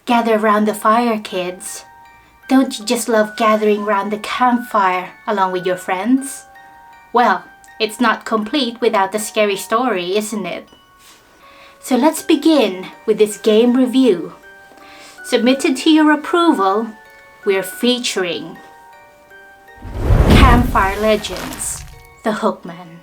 Gather around the fire, kids. Don't you just love gathering around the campfire along with your friends? Well, it's not complete without a scary story, isn't it? So let's begin with this game review. Submitted to your approval, we're featuring Campfire Legends, the Hookman.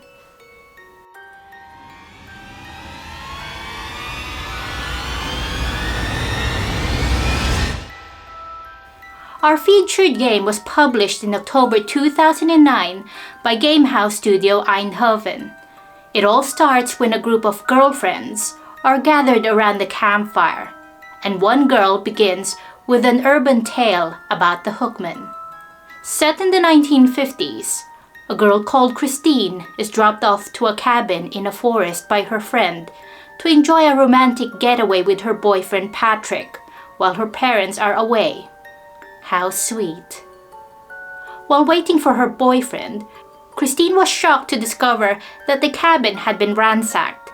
Our featured game was published in October 2009 by Gamehouse Studio Eindhoven. It all starts when a group of girlfriends are gathered around the campfire, and one girl begins with an urban tale about the Hookman. Set in the 1950s, a girl called Christine is dropped off to a cabin in a forest by her friend to enjoy a romantic getaway with her boyfriend Patrick while her parents are away. How sweet. While waiting for her boyfriend, Christine was shocked to discover that the cabin had been ransacked.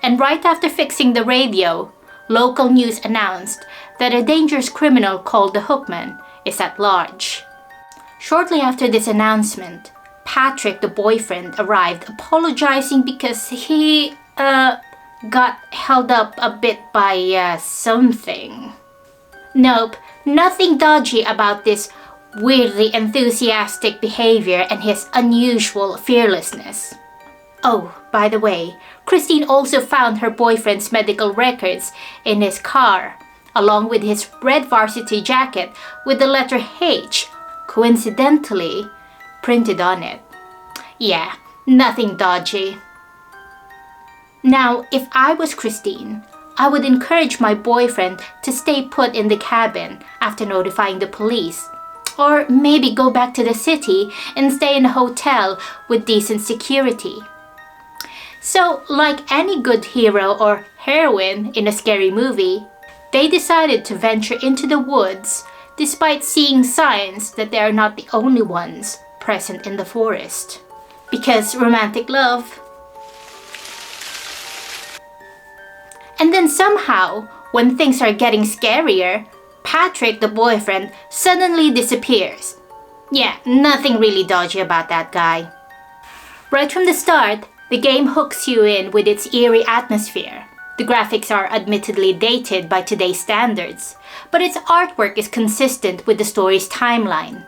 And right after fixing the radio, local news announced that a dangerous criminal called the Hookman is at large. Shortly after this announcement, Patrick, the boyfriend, arrived apologizing because he got held up a bit by something. Nope, nothing dodgy about this weirdly enthusiastic behavior and his unusual fearlessness. Oh, by the way, Christine also found her boyfriend's medical records in his car, along with his red varsity jacket with the letter H, coincidentally, printed on it. Yeah, nothing dodgy. Now, if I was Christine, I would encourage my boyfriend to stay put in the cabin after notifying the police. Or maybe go back to the city and stay in a hotel with decent security. So, like any good hero or heroine in a scary movie, they decided to venture into the woods despite seeing signs that they are not the only ones present in the forest. Because romantic love. And then somehow, when things are getting scarier, Patrick, the boyfriend, suddenly disappears. Yeah, nothing really dodgy about that guy. Right from the start, the game hooks you in with its eerie atmosphere. The graphics are admittedly dated by today's standards, but its artwork is consistent with the story's timeline.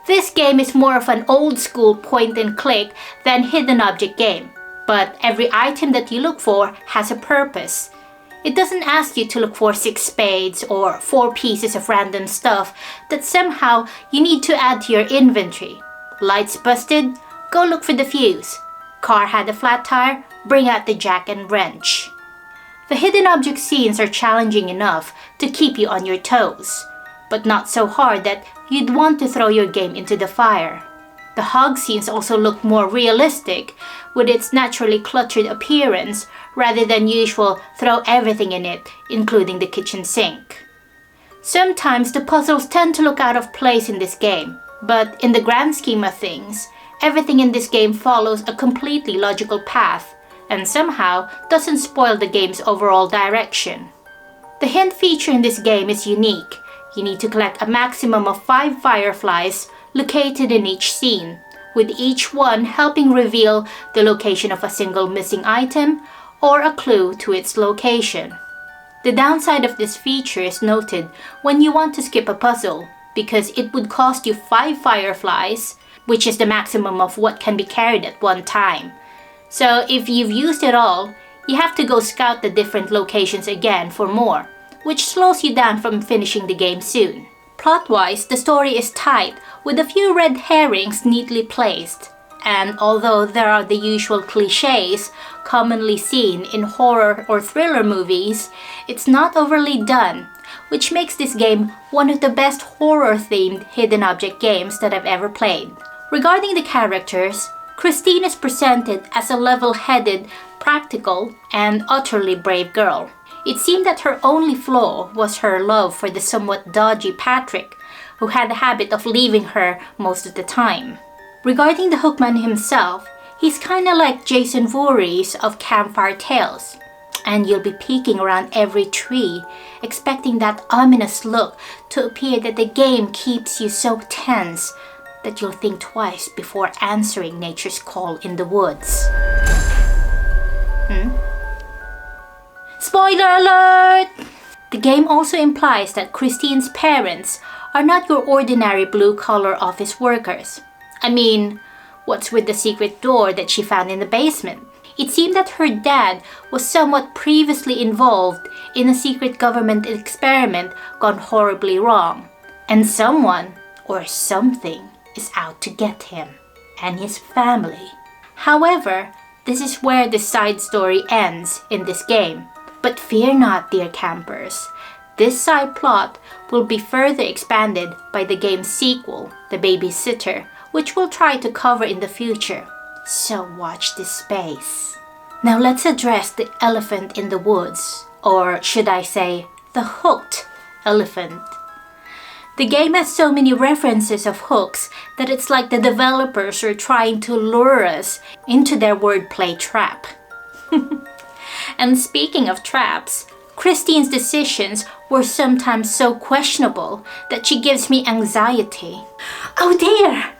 This game is more of an old-school point-and-click than hidden object game, but every item that you look for has a purpose. It doesn't ask you to look for 6 spades or 4 pieces of random stuff that somehow you need to add to your inventory. Lights busted? Go look for the fuse. Car had a flat tire? Bring out the jack and wrench. The hidden object scenes are challenging enough to keep you on your toes, but not so hard that you'd want to throw your game into the fire. The hog scenes also look more realistic, with its naturally cluttered appearance rather than usual throw everything in it, including the kitchen sink. Sometimes the puzzles tend to look out of place in this game, but in the grand scheme of things, everything in this game follows a completely logical path and somehow doesn't spoil the game's overall direction. The hint feature in this game is unique. You need to collect a maximum of 5 fireflies located in each scene, with each one helping reveal the location of a single missing item or a clue to its location. The downside of this feature is noted when you want to skip a puzzle, because it would cost you 5 fireflies, which is the maximum of what can be carried at one time. So if you've used it all, you have to go scout the different locations again for more, which slows you down from finishing the game soon. Plot-wise, the story is tight, with a few red herrings neatly placed. And although there are the usual cliches commonly seen in horror or thriller movies, it's not overly done, which makes this game one of the best horror-themed hidden object games that I've ever played. Regarding the characters, Christine is presented as a level-headed, practical, and utterly brave girl. It seemed that her only flaw was her love for the somewhat dodgy Patrick, who had the habit of leaving her most of the time. Regarding the Hookman himself, he's kinda like Jason Voorhees of Campfire Tales. and you'll be peeking around every tree, expecting that ominous look to appear that the game keeps you so tense that you'll think twice before answering nature's call in the woods. Spoiler alert! The game also implies that Christine's parents are not your ordinary blue-collar office workers. I mean, what's with the secret door that she found in the basement? It seemed that her dad was somewhat previously involved in a secret government experiment gone horribly wrong, and someone or something is out to get him and his family. However, this is where the side story ends in this game. But fear not, dear campers. This side plot will be further expanded by the game's sequel, The Babysitter, which we'll try to cover in the future. So watch this space. Now let's address the elephant in the woods, or should I say, the hooked elephant. The game has so many references of hooks that it's like the developers are trying to lure us into their wordplay trap. And speaking of traps, Christine's decisions were sometimes so questionable that she gives me anxiety. Oh dear!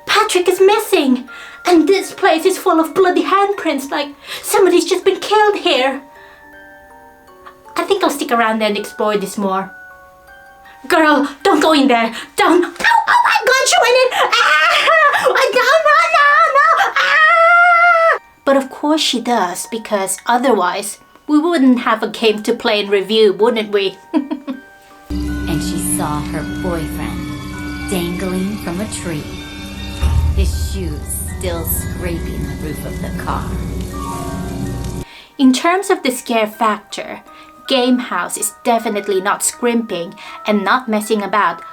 Patrick is missing! And this place is full of bloody handprints, like somebody's just been killed here. I think I'll stick around and explore this more. Girl, don't go in there! Don't! Oh my god, she went in! Ah! No! Ah! But of course she does, because otherwise we wouldn't have a game to play and review, wouldn't we? And she saw her boyfriend dangling from a tree, his shoes still scraping the roof of the car. In terms of the scare factor, Gamehouse is definitely not scrimping and not messing about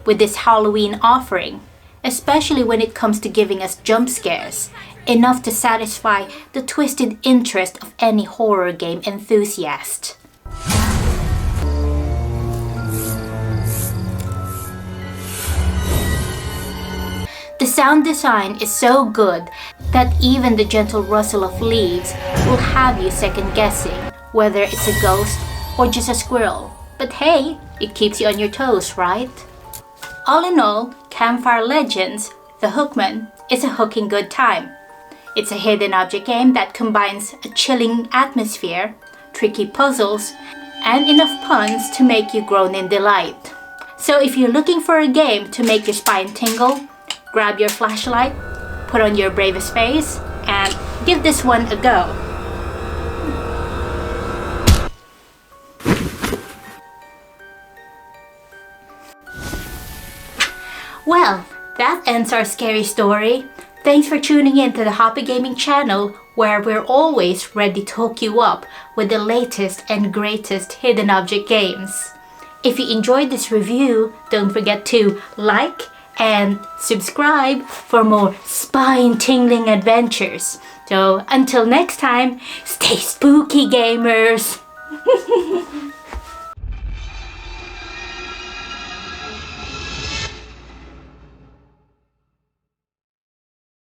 with this Halloween offering, especially when it comes to giving us jump scares, enough to satisfy the twisted interest of any horror game enthusiast. The sound design is so good that even the gentle rustle of leaves will have you second guessing whether it's a ghost or just a squirrel. But hey, it keeps you on your toes, right? All in all, Campfire Legends, the Hookman, is a hooking good time. It's a hidden object game that combines a chilling atmosphere, tricky puzzles, and enough puns to make you groan in delight. So if you're looking for a game to make your spine tingle, grab your flashlight, put on your bravest face, and give this one a go. Well, that ends our scary story. Thanks for tuning in to the HOPA Gaming channel, where we're always ready to hook you up with the latest and greatest hidden object games. If you enjoyed this review, don't forget to like and subscribe for more spine-tingling adventures. So until next time, stay spooky, gamers!